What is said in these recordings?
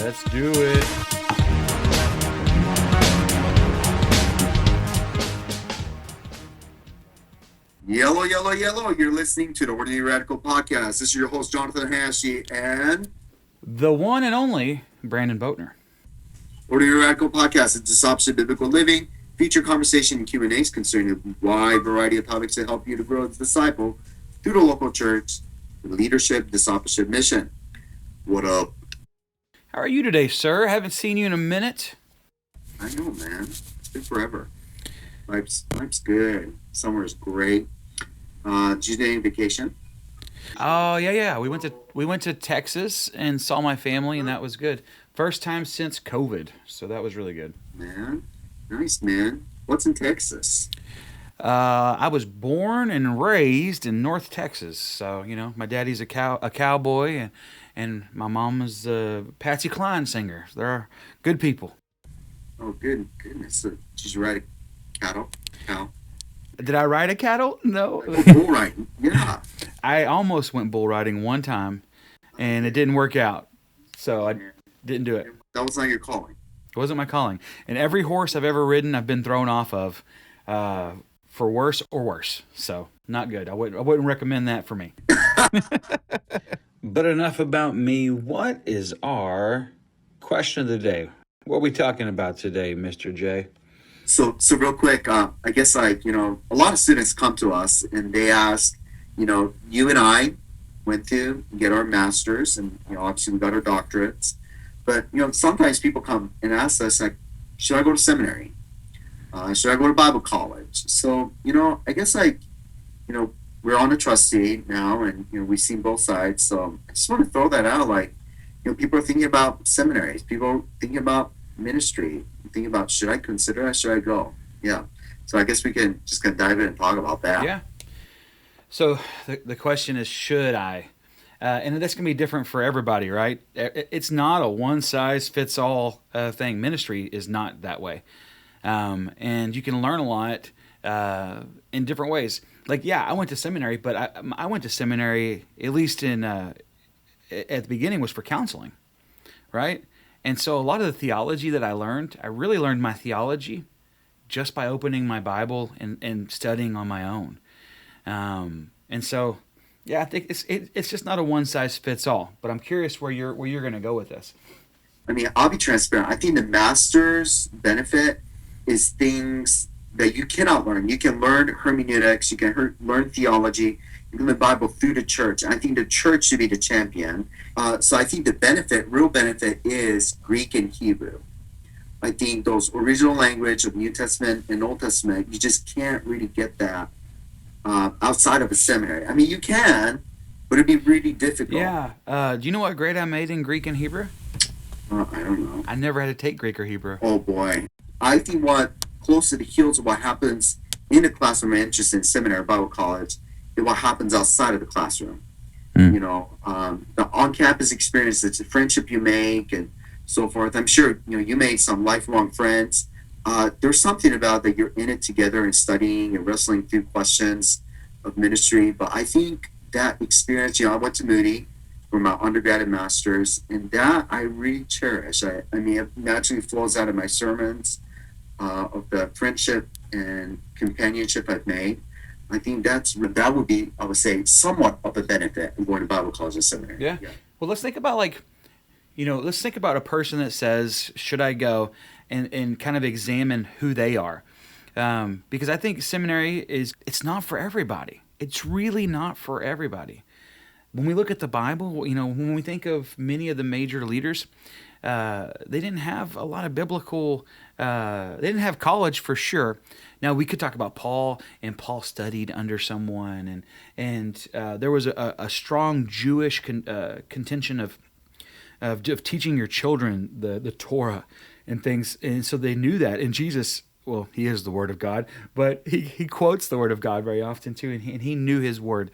Let's do it. Yellow, yellow, yellow. You're listening to the Ordinary Radical Podcast. This is your host, Jonathan Hayashi, and The one and only Brandon Boatner. Ordinary Radical Podcast is discipleship biblical living, feature conversation and Q&As concerning a wide variety of topics to help you to grow as a disciple through the local church, leadership, discipleship mission. What up? How are you today, sir? Haven't seen you in a minute. I know, man. It's been forever. Life's good. Summer is great. Did you do any vacation? Oh yeah. We went to Texas and saw my family, and that was good. First time since COVID, so that was really good. Man, nice, man. What's in Texas? I was born and raised in North Texas, so my daddy's a cowboy, and my mom is a Patsy Cline singer. They're good people. Oh, goodness. So, did you ride a cow? Did I ride a cattle? No. Bull riding, yeah. I almost went bull riding one time, and it didn't work out, so I didn't do it. That was not your calling. It wasn't my calling. And every horse I've ever ridden, I've been thrown off of, for worse or worse. So not good. I wouldn't recommend that for me. But enough about me. What is our question of the day? What are we talking about today, Mr. J? So real quick, I guess a lot of students come to us and they ask, you and I went to get our masters, and obviously we got our doctorates. But sometimes people come and ask us, like, should I go to seminary? Should I go to Bible college? So I guess we're on a trustee now, and we've seen both sides. So I just want to throw that out, like, people are thinking about seminaries, people are thinking about ministry, thinking about, should I consider it? Should I go? Yeah. So I guess we can just kind of dive in and talk about that. Yeah. So the question is, should I? And that's going to be different for everybody, right? It's not a one-size-fits-all thing. Ministry is not that way. And you can learn a lot in different ways. Like, yeah, I went to seminary, but I went to seminary, at least at the beginning, was for counseling, right? And so a lot of the theology that I really learned my theology just by opening my Bible and studying on my own. And so, yeah, I think it's just not a one size fits all. But I'm curious where you're going to go with this. I mean, I'll be transparent. I think the master's benefit is things that you cannot learn. You can learn hermeneutics. You can learn theology. You can learn the Bible through the church. I think the church should be the champion. So I think the real benefit is Greek and Hebrew. I think those original language of New Testament and Old Testament, you just can't really get that outside of a seminary. I mean, you can, but it'd be really difficult. Yeah. Do you know what grade I made in Greek and Hebrew? I don't know. I never had to take Greek or Hebrew. Oh, boy. I think what close to the heels of what happens in the classroom, I'm interested in seminary, Bible college, is what happens outside of the classroom. The on-campus experience, it's a friendship you make and so forth. I'm sure, you made some lifelong friends. There's something about that you're in it together and studying and wrestling through questions of ministry. But I think that experience, I went to Moody for my undergrad and master's, and that I really cherish. I mean, it naturally flows out of my sermons, of the friendship and companionship I've made. I think that would be, I would say, somewhat of a benefit of going to Bible college and seminary. Yeah. Well, let's think about let's think about a person that says, should I go, and kind of examine who they are. Because I think seminary it's not for everybody. It's really not for everybody. When we look at the Bible, when we think of many of the major leaders, they didn't have a lot of biblical, they didn't have college for sure. Now, we could talk about Paul, and Paul studied under someone, and there was a strong Jewish contention of teaching your children the Torah and things, and so they knew that. And Jesus, well, he is the Word of God, but he quotes the Word of God very often too, and he knew his Word,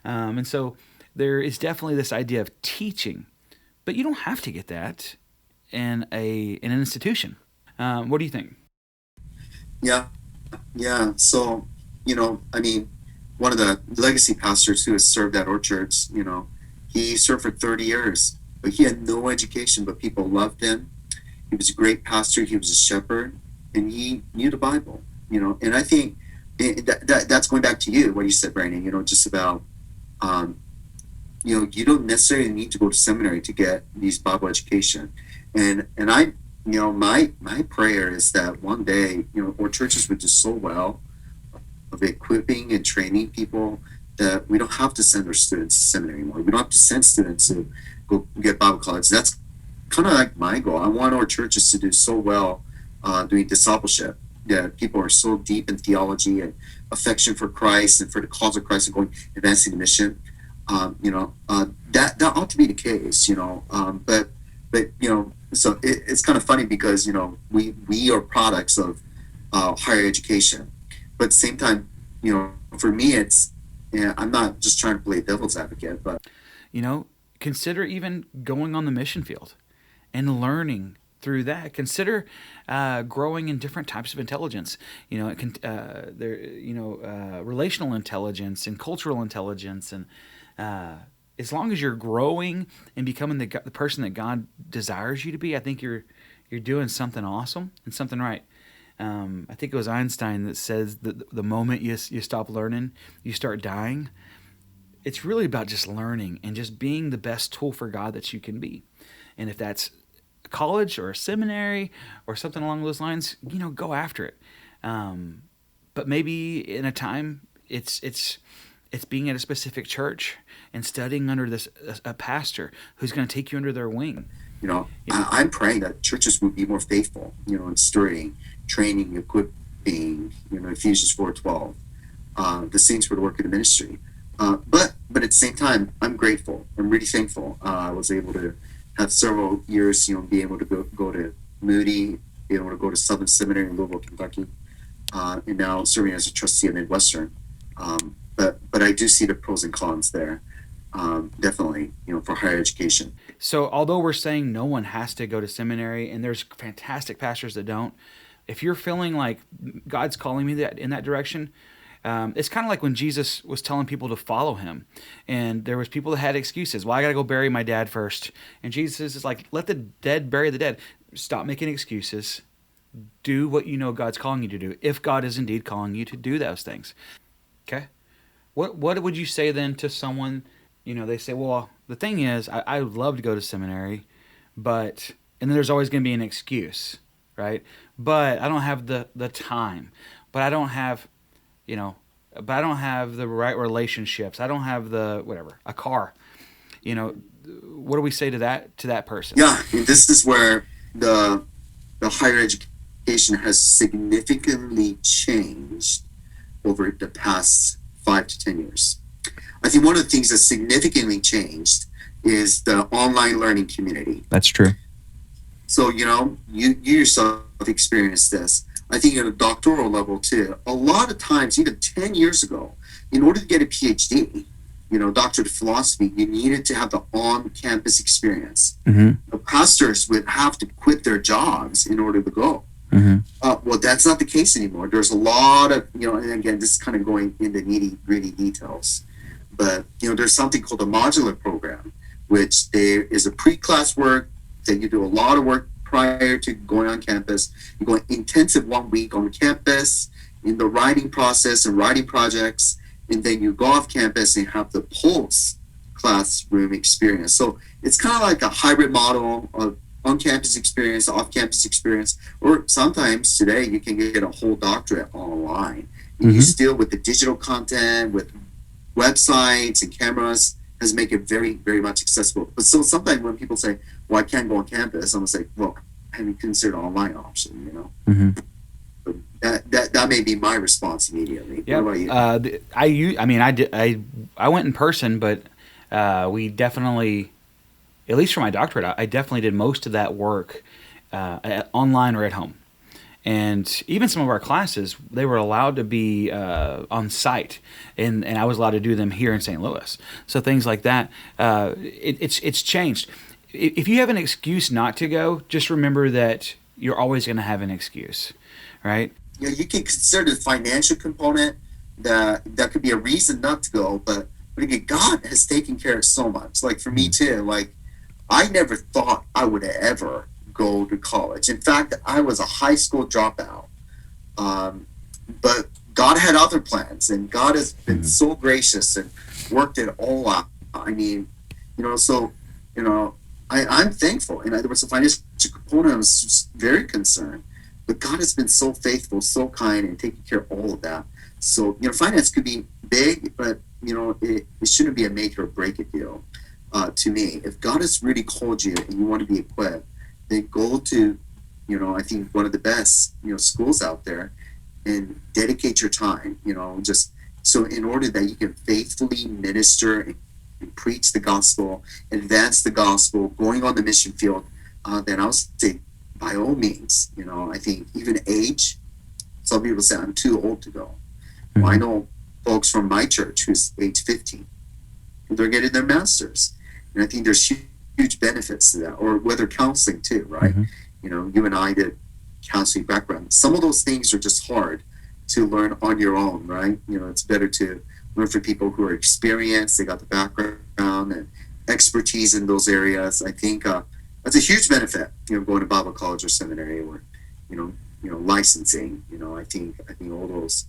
and so there is definitely this idea of teaching, but you don't have to get that in an institution. What do you think? Yeah. So, I mean, one of the legacy pastors who has served at our church, he served for 30 years but he had no education, but people loved him. He was a great pastor. He was a shepherd, and he knew the Bible, and I think that's going back to you, what you said, Brandon, just about, you don't necessarily need to go to seminary to get these Bible education. And I, my prayer is that one day, our churches would do so well of equipping and training people that we don't have to send our students to seminary anymore. We don't have to send students to go get Bible college. That's kind of like my goal. I want our churches to do so well doing discipleship, that people are so deep in theology and affection for Christ and for the cause of Christ and advancing the mission. That ought to be the case, but so it's kind of funny because, we are products of higher education, but at the same time, for me, I'm not just trying to play devil's advocate, but consider even going on the mission field and learning through that. Consider growing in different types of intelligence. Relational intelligence and cultural intelligence, and as long as you're growing and becoming the person that God desires you to be, I think you're doing something awesome and something right. I think it was Einstein that says that the moment you stop learning, you start dying. It's really about just learning and just being the best tool for God that you can be. And if that's college or a seminary or something along those lines, go after it. But maybe in a time, it's being at a specific church and studying under a pastor who's going to take you under their wing. I'm praying that churches would be more faithful, in stirring, training, equipping, Ephesians 4:12, the saints for the work of the ministry. But at the same time, I'm grateful. I'm really thankful. I was able to have several years, be able to go to Moody, be able to go to Southern Seminary in Louisville, Kentucky, and now serving as a trustee at Midwestern. But I do see the pros and cons there, definitely, for higher education. So although we're saying no one has to go to seminary, and there's fantastic pastors that don't, if you're feeling like God's calling me in that direction, it's kind of like when Jesus was telling people to follow him, and there was people that had excuses. Well, I got to go bury my dad first. And Jesus is like, let the dead bury the dead. Stop making excuses. Do what you know God's calling you to do, if God is indeed calling you to do those things. Okay? What would you say then to someone, they say, well, the thing is, I would love to go to seminary, and then there's always going to be an excuse, right? But I don't have the time, but I don't have the right relationships. I don't have a car. What do we say to that person? Yeah, this is where the higher education has significantly changed over the past 5 to 10 years. I think one of the things that significantly changed is the online learning community. That's true. So, you yourself experienced this. I think at a doctoral level too, a lot of times, even 10 years ago, in order to get a PhD, doctorate of philosophy, you needed to have the on-campus experience. Mm-hmm. The pastors would have to quit their jobs in order to go. Mm-hmm. Well, that's not the case anymore. There's a lot of, and again, this is kind of going into nitty-gritty details, but, there's something called a modular program, which there is a pre-class work that you do a lot of work prior to going on campus. You go intensive 1 week on campus in the writing process and writing projects, and then you go off campus and have the post classroom experience. So it's kind of like a hybrid model of on-campus experience, off-campus experience, or sometimes today you can get a whole doctorate online. Mm-hmm. You still, with the digital content, with websites and cameras, has make it very, very much accessible. But so sometimes when people say, well, I can't go on campus, I'm going to say, well, have you considered an online option, Mm-hmm. But that may be my response immediately. Yeah. What about you? I went in person, but we definitely, at least for my doctorate, I definitely did most of that work online or at home. And even some of our classes, they were allowed to be on site, and I was allowed to do them here in St. Louis. So things like that, it's changed. If you have an excuse not to go, just remember that you're always going to have an excuse, right? Yeah, you can consider the financial component that could be a reason not to go, but again, God has taken care of so much. Like for me too, like I never thought I would ever go to college. In fact, I was a high school dropout. But God had other plans, and God has been so gracious and worked it all out. I mean, so, I'm thankful. And there was a financial component I was very concerned. But God has been so faithful, so kind, and taking care of all of that. So, finance could be big, but, it shouldn't be a make or break it deal to me. If God has really called you and you want to be equipped, then go to, I think one of the best, schools out there and dedicate your time, just so in order that you can faithfully minister and preach the gospel, advance the gospel, going on the mission field, then I'll say, by all means, I think even age, some people say I'm too old to go. Well, I know folks from my church who's age 15, they're getting their masters. And I think there's huge benefits to that, or whether counseling too, right? You and I did counseling background. Some of those things are just hard to learn on your own, right? It's better to learn from people who are experienced, they got the background and expertise in those areas. I think that's a huge benefit, going to Bible college or seminary, or licensing. I think all those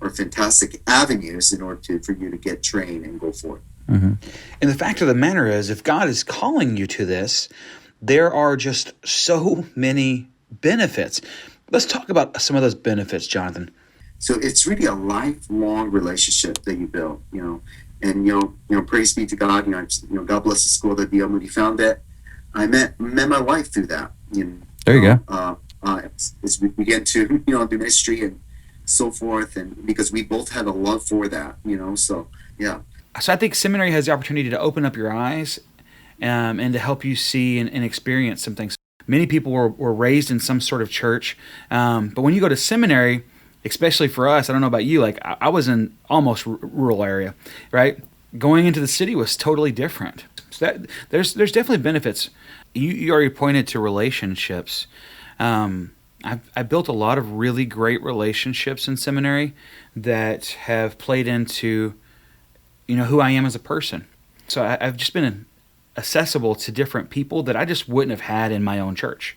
are fantastic avenues in order for you to get trained and go forth. And the fact of the matter is, if God is calling you to this, there are just so many benefits. Let's talk about some of those benefits, Jonathan. So it's really a lifelong relationship that you build, and praise be to God. God bless the school that D.L. Moody founded. I met my wife through that. There you go. As we began to do ministry and so forth, and because we both had a love for that, so yeah. So I think seminary has the opportunity to open up your eyes and to help you see and experience some things. Many people were raised in some sort of church, but when you go to seminary, especially for us, I don't know about you, like I was in almost rural area, right? Going into the city was totally different. So that, there's definitely benefits. You already pointed to relationships. I built a lot of really great relationships in seminary that have played into who I am as a person. So I've just been accessible to different people that I just wouldn't have had in my own church.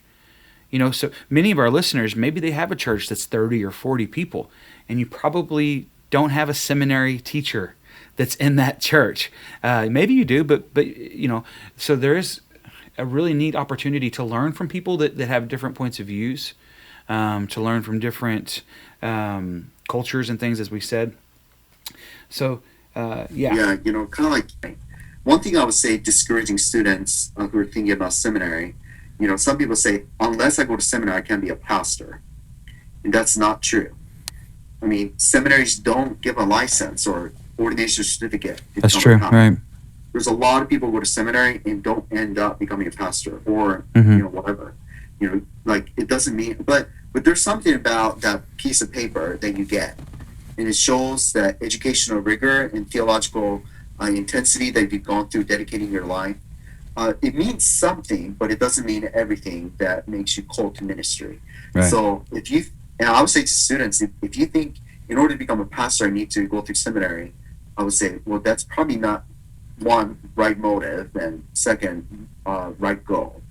So many of our listeners, maybe they have a church that's 30 or 40 people, and you probably don't have a seminary teacher that's in that church. Maybe you do, but so there is a really neat opportunity to learn from people that have different points of views, to learn from different cultures and things, as we said. So, Yeah, kind of like one thing I would say, discouraging students who are thinking about seminary, some people say, unless I go to seminary, I can't be a pastor. And that's not true. I mean, seminaries don't give a license or ordination certificate. That's true, right? There's a lot of people who go to seminary and don't end up becoming a pastor or, whatever. Like it doesn't mean, but there's something about that piece of paper that you get. And it shows that educational rigor and theological intensity that you've gone through dedicating your life. It means something, but it doesn't mean everything that makes you called to ministry. Right. So and I would say to students, if you think in order to become a pastor, I need to go through seminary, I would say, well, that's probably not one, right motive, and second, right goal.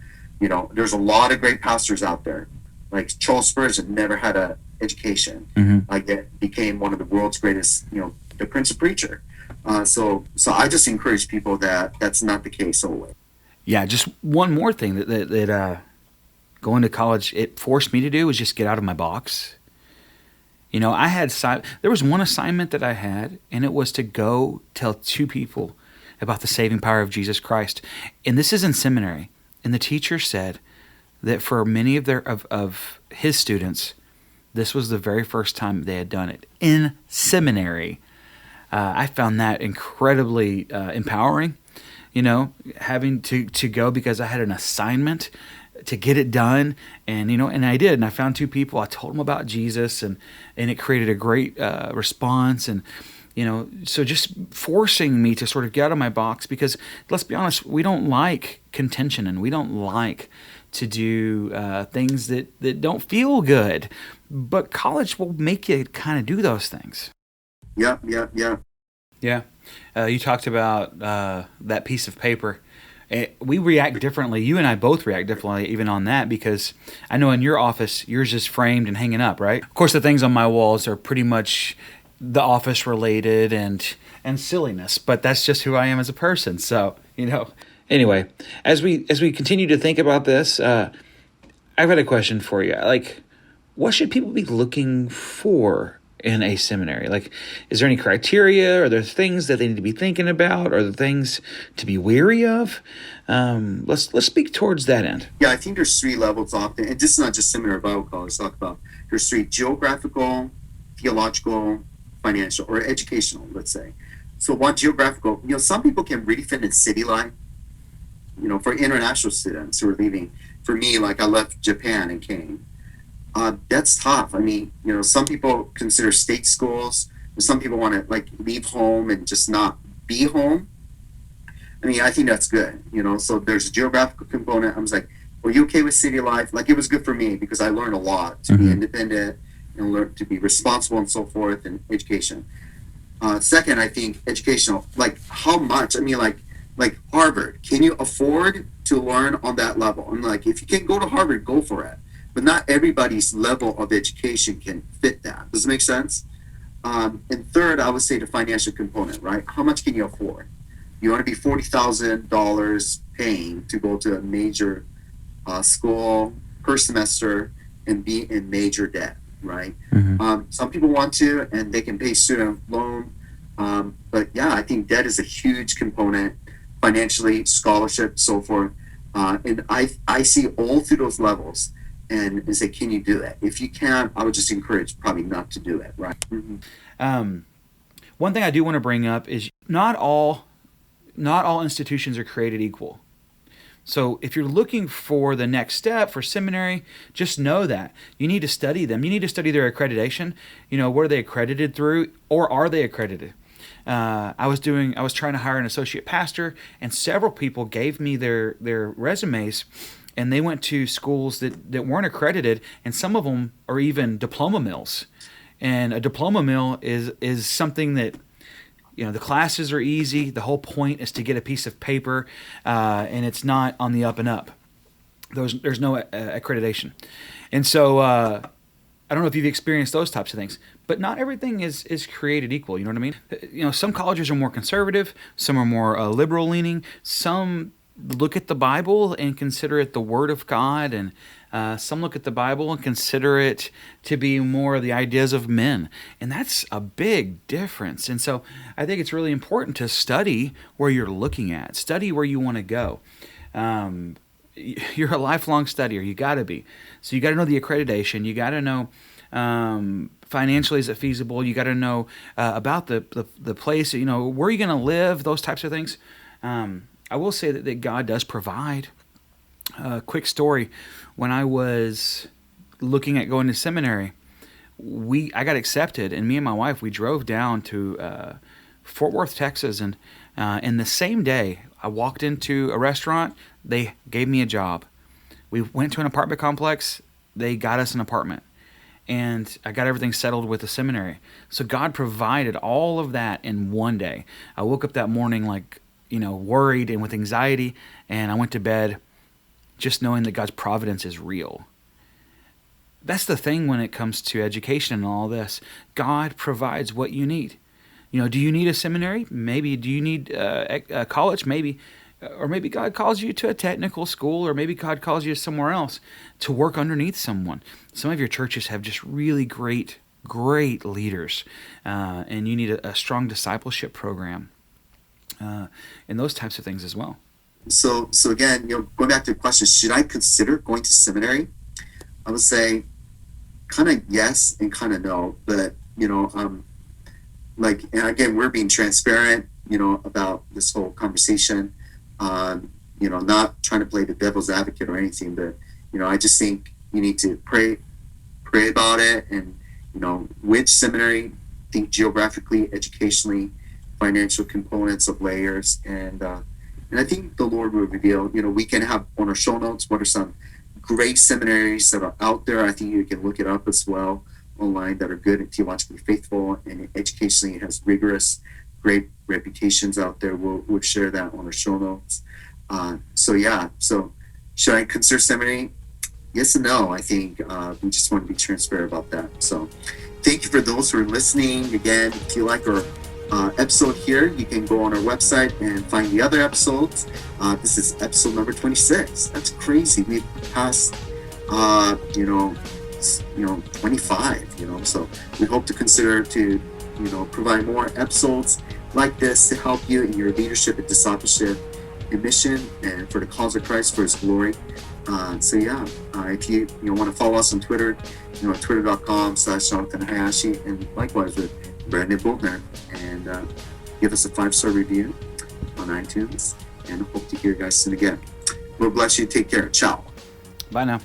There's a lot of great pastors out there. Like Charles Spurgeon never had an education. Like that became one of the world's greatest, the Prince of Preacher. So I just encourage people that that's not the case always. Yeah, just one more thing that going to college, it forced me to do was just get out of my box. There was one assignment that I had, and it was to go tell 2 people about the saving power of Jesus Christ. And this is in seminary. And the teacher said that for many of his students, this was the very first time they had done it in seminary. I found that incredibly empowering, having to go because I had an assignment to get it done, and and I did, and I found 2 people. I told them about Jesus, and it created a great response, and so just forcing me to sort of get out of my box, because let's be honest, we don't like contention, and we don't like to do things that don't feel good, but college will make you kind of do those things. Yeah. You talked about that piece of paper. We react differently. You and I both react differently even on that, because I know in your office, yours is framed and hanging up, right? Of course, the things on my walls are pretty much the office related and silliness, but that's just who I am as a person. So, Anyway, as we continue to think about this, I've got a question for you. Like, what should people be looking for in a seminary? Like, is there any criteria? Are there things that they need to be thinking about? Are there things to be wary of? Let's speak towards that end. Yeah, I think there's three levels often, and this is not just seminary Bible college. Talk about there's three: geographical, theological, financial, or educational. Let's say. So one, geographical. Some people can really fit in city life. For international students who are leaving. For me, like I left Japan and came. That's tough. I mean, some people consider state schools. Some people want to leave home and just not be home. I mean, I think that's good. So there's a geographical component. I was like, were you okay with city life? Like, it was good for me because I learned a lot to be independent and learn to be responsible and so forth, and education. Second, I think educational. Like, how much? I mean, like Harvard. Can you afford to learn on that level? And if you can go to Harvard, go for it. But not everybody's level of education can fit that. Does it make sense? And third, I would say the financial component, right? How much can you afford? You want to be $40,000 paying to go to a major school per semester and be in major debt, right? Some people want to, and they can pay student loan. But yeah, I think debt is a huge component financially, scholarship, so forth. And I see all through those levels and say, can you do it? If you can, I would just encourage probably not to do it, right? One thing I do want to bring up is not all institutions are created equal. So if you're looking for the next step for seminary, just know that you need to study them. You need to study their accreditation. What are they accredited through, or are they accredited? I was trying to hire an associate pastor, and several people gave me their resumes, and they went to schools that weren't accredited, and some of them are even diploma mills. And a diploma mill is something that, the classes are easy. The whole point is to get a piece of paper, and it's not on the up and up. There's no accreditation. And so I don't know if you've experienced those types of things, but not everything is created equal. You know what I mean? Some colleges are more conservative, some are more liberal leaning, some look at the Bible and consider it the Word of God, and some look at the Bible and consider it to be more of the ideas of men. And that's a big difference. And so I think it's really important to study where you're looking at, study where you want to go. You're a lifelong studier. You got to be. So you got to know the accreditation. You got to know financially, is it feasible? You got to know about the place, where are you going to live, those types of things. I will say that God does provide. Quick story. When I was looking at going to seminary, I got accepted, and me and my wife, we drove down to Fort Worth, Texas, and the same day I walked into a restaurant, they gave me a job. We went to an apartment complex, they got us an apartment, and I got everything settled with the seminary. So God provided all of that in one day. I woke up that morning worried and with anxiety, and I went to bed just knowing that God's providence is real. That's the thing when it comes to education and all this. God provides what you need. Do you need a seminary? Maybe. Do you need a college? Maybe. Or maybe God calls you to a technical school, or maybe God calls you somewhere else to work underneath someone. Some of your churches have just really great leaders, and you need a strong discipleship program, and those types of things as well. So again, going back to the question, should I consider going to seminary? I would say kind of yes and kind of no, but and again, we're being transparent, about this whole conversation. Not trying to play the devil's advocate or anything, but I just think you need to pray about it, and which seminary, think geographically, educationally, financial components of layers, and I think the Lord will reveal. We can have on our show notes what are some great seminaries that are out there. I think you can look it up as well online that are good and theologically faithful, and educationally has rigorous, great reputations out there. We'll share that on our show notes. So should I consider seminary? Yes and no. I think we just want to be transparent about that. So thank you for those who are listening. Again, if you like our episode here, you can go on our website and find the other episodes. This is episode number 26. That's crazy. We've passed, 25. So we hope to consider to, provide more episodes like this to help you in your leadership and discipleship and mission, and for the cause of Christ, for His glory. If you want to follow us on Twitter, twitter.com/Jonathan Hayashi, and likewise with Brandon Boatner, and give us a 5-star review on iTunes, and hope to hear you guys soon again. Lord bless you. Take care. Ciao. Bye now.